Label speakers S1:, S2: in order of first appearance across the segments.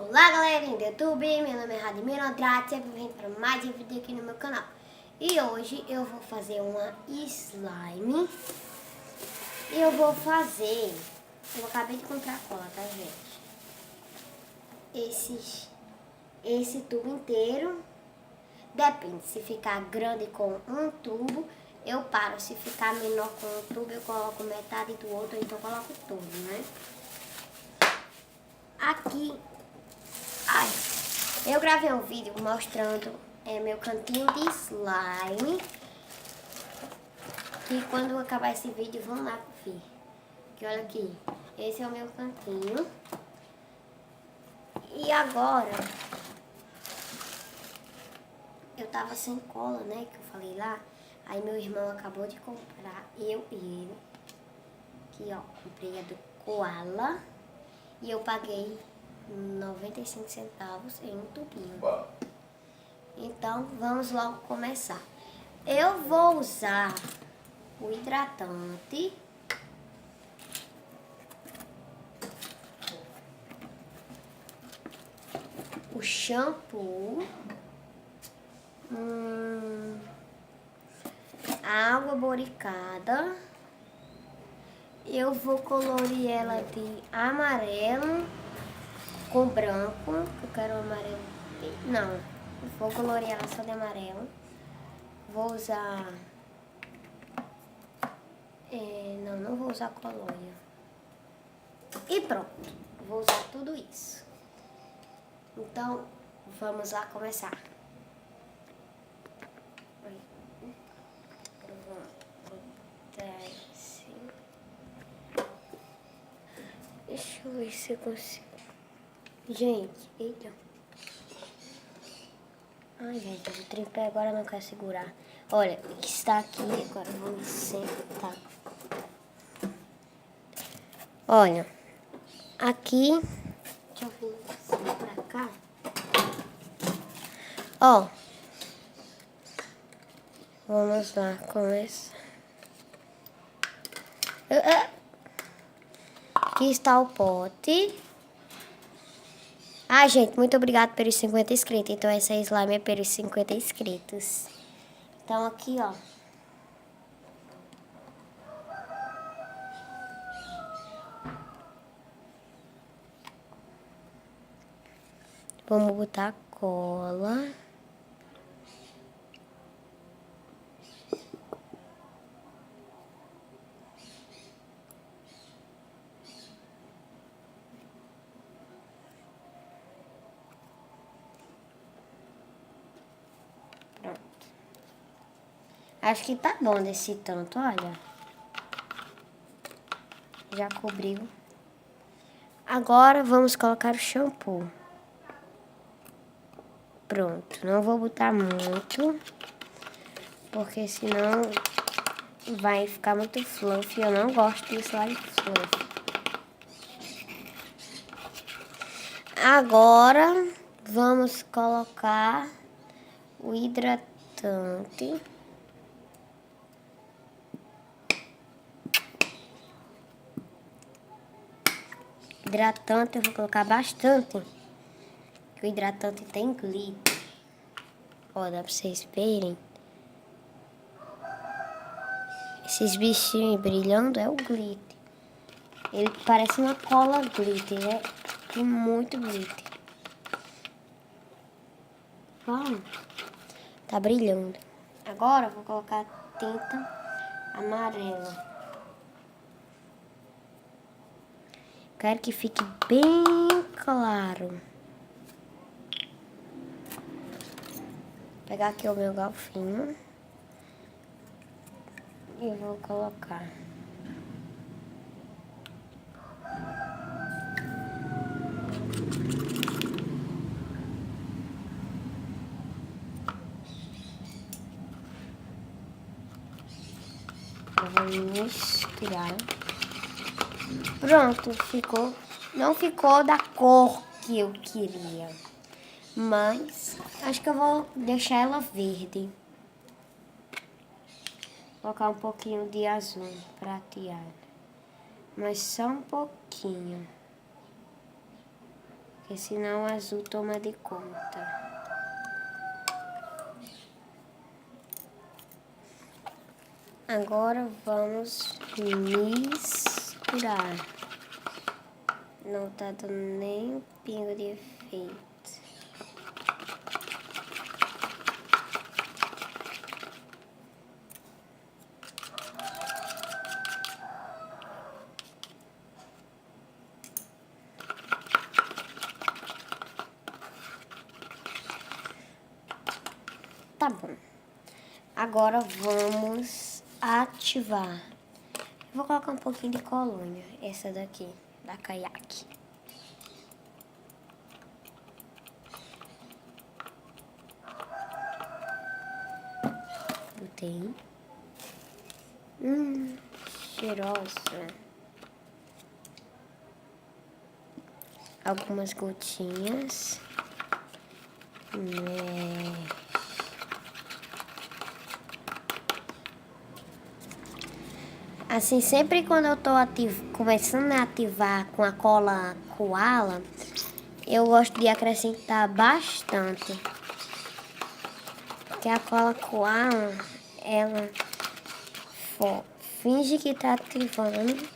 S1: Olá galerinha do YouTube, meu nome é Radimir Andrade, sempre vindo para mais um vídeo aqui no meu canal. E hoje eu vou fazer uma slime. E eu acabei de comprar cola, tá gente? Esse tubo inteiro, depende, se ficar grande com um tubo, eu paro. Se ficar menor com um tubo, eu coloco metade do outro, então eu coloco tudo, né? Aqui, eu gravei um vídeo mostrando meu cantinho de slime. E quando acabar esse vídeo, vamos lá ver. Que olha aqui, esse é o meu cantinho. E agora, eu tava sem cola, né, que eu falei lá. Aí meu irmão acabou de comprar, eu e ele. Aqui, ó, comprei a do Koala. E eu paguei 95 centavos em um tubinho. Então, vamos logo começar. Eu vou usar o hidratante. O shampoo. A água boricada. Eu vou colorir ela de amarelo com branco. Eu quero amarelo. Não, eu vou colorir ela só de amarelo. Vou usar... não vou usar colônia. E pronto, vou usar tudo isso. Então, vamos lá começar. Eu vou botar assim. Deixa eu ver se eu consigo. Gente, eita. Ai, gente, o tripé agora não quer segurar. Olha, está aqui, agora eu vou sentar. Olha, aqui, deixa eu vir assim pra cá. Ó, vamos lá, começa. Aqui está o pote. Ah, gente, muito obrigado pelos 50 inscritos. Então, essa slime é pelos 50 inscritos. Então, aqui, ó. Vamos botar cola. Pronto. Acho que tá bom desse tanto, olha. Já cobriu. Agora vamos colocar o shampoo. Pronto, não vou botar muito, porque senão vai ficar muito fluffy. Eu não gosto de slime fluffy. Agora vamos colocar o hidratante. Hidratante eu vou colocar bastante. O hidratante tem glitter. Ó, dá pra vocês verem. Esses bichinhos brilhando é o glitter. Ele parece uma cola glitter, né? Tem muito glitter. Ó, tá brilhando. Agora eu vou colocar tinta amarela. Quero que fique bem claro. Vou pegar aqui o meu golfinho e vou colocar. Eu vou misturar. Pronto, ficou. Não ficou da cor que eu queria, mas acho que eu vou deixar ela verde. Colocar um pouquinho de azul prateado, mas só um pouquinho. porque senão o azul toma de conta. Agora vamos misturar. Não tá dando nem um pingo de efeito. Tá bom. Agora vamos ativar. Vou colocar um pouquinho de colônia. Essa daqui, da Caiaque. Botei. Cheirosa. Algumas gotinhas. Assim, sempre quando eu tô começando a ativar com a cola Koala, eu gosto de acrescentar bastante. Porque a cola Koala, ela finge que tá ativando,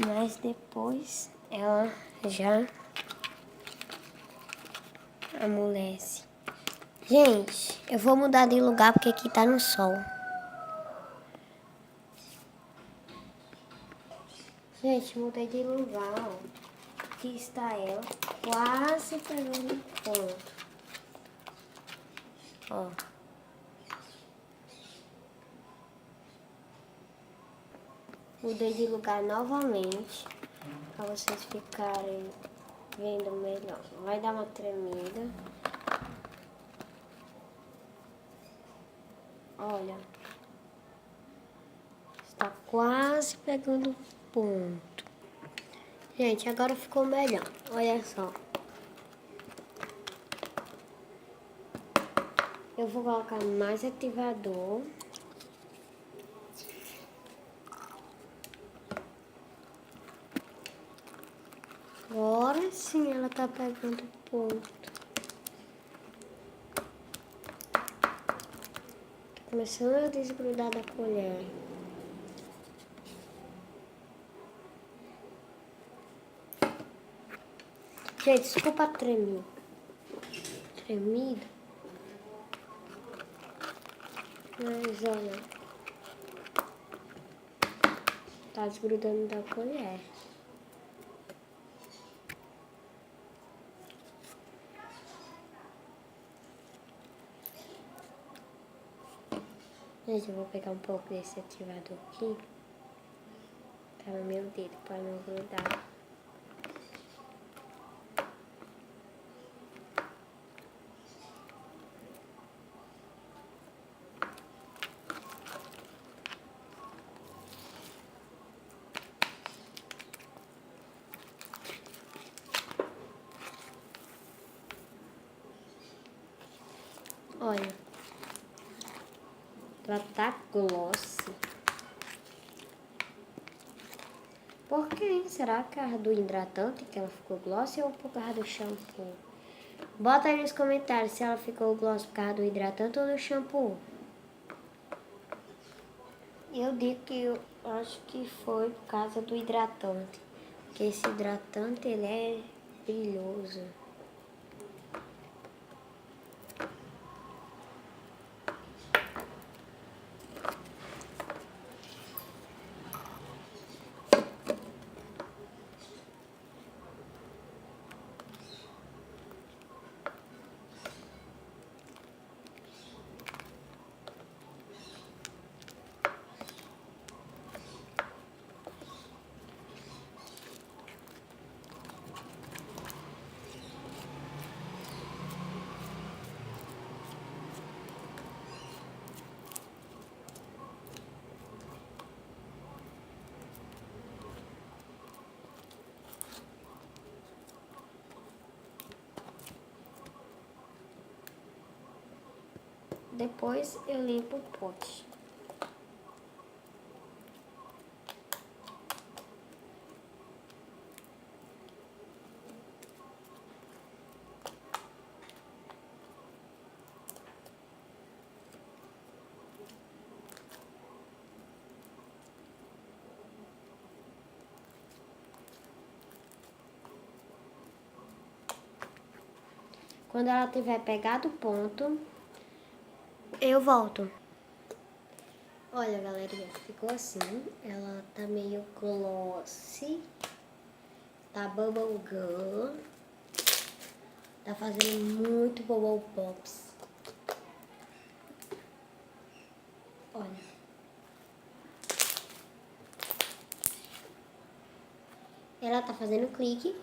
S1: mas depois ela já amolece. Gente, eu vou mudar de lugar porque aqui tá no sol. Gente, mudei de lugar, ó. Aqui está ela, quase pegando o ponto. Ó. Mudei de lugar novamente, para vocês ficarem vendo melhor. Vai dar uma tremida. Olha. Está quase pegando o ponto. Gente, agora ficou melhor. Olha só. Eu vou colocar mais ativador. Agora sim ela tá pegando o ponto. Tô começando a desgrudar da colher. Gente, desculpa tremido. Mas olha, tá desgrudando da colher. Gente, eu vou pegar um pouco desse ativador aqui. Tá no meu dedo para não grudar. Olha, ela tá gloss. Por quê? Será que é por causa do hidratante que ela ficou gloss ou por causa do shampoo? Bota aí nos comentários se ela ficou gloss por causa do hidratante ou do shampoo. Eu digo que eu acho que foi por causa do hidratante. Porque esse hidratante, ele é brilhoso. Depois eu limpo o pote. Quando ela tiver pegado o ponto, eu volto. Olha, galerinha, ficou assim. Ela tá meio glossy. Tá bubblegum. Tá fazendo muito bubble pops. Olha. Ela tá fazendo clique.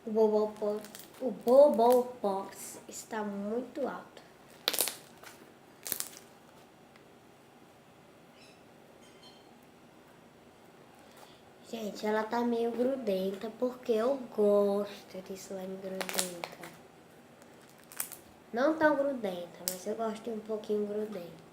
S1: O Bubble Box está muito alto. Gente, ela tá meio grudenta porque eu gosto de slime grudenta. Não tão grudenta, mas eu gosto de um pouquinho grudenta.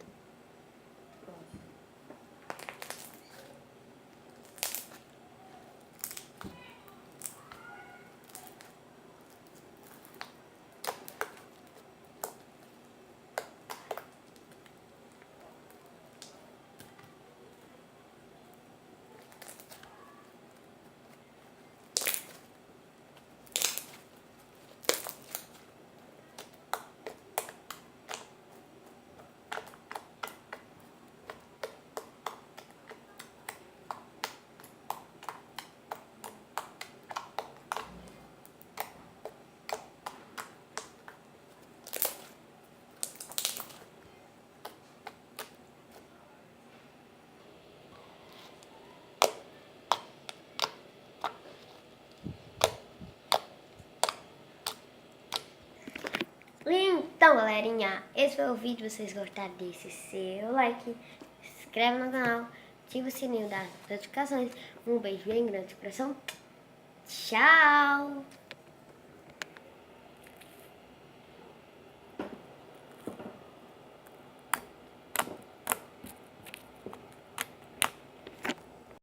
S1: Então, galerinha, esse foi o vídeo. Se vocês gostaram, deixe seu like, se inscreve no canal, ativa o sininho das notificações. Um beijo bem grande de coração. Tchau!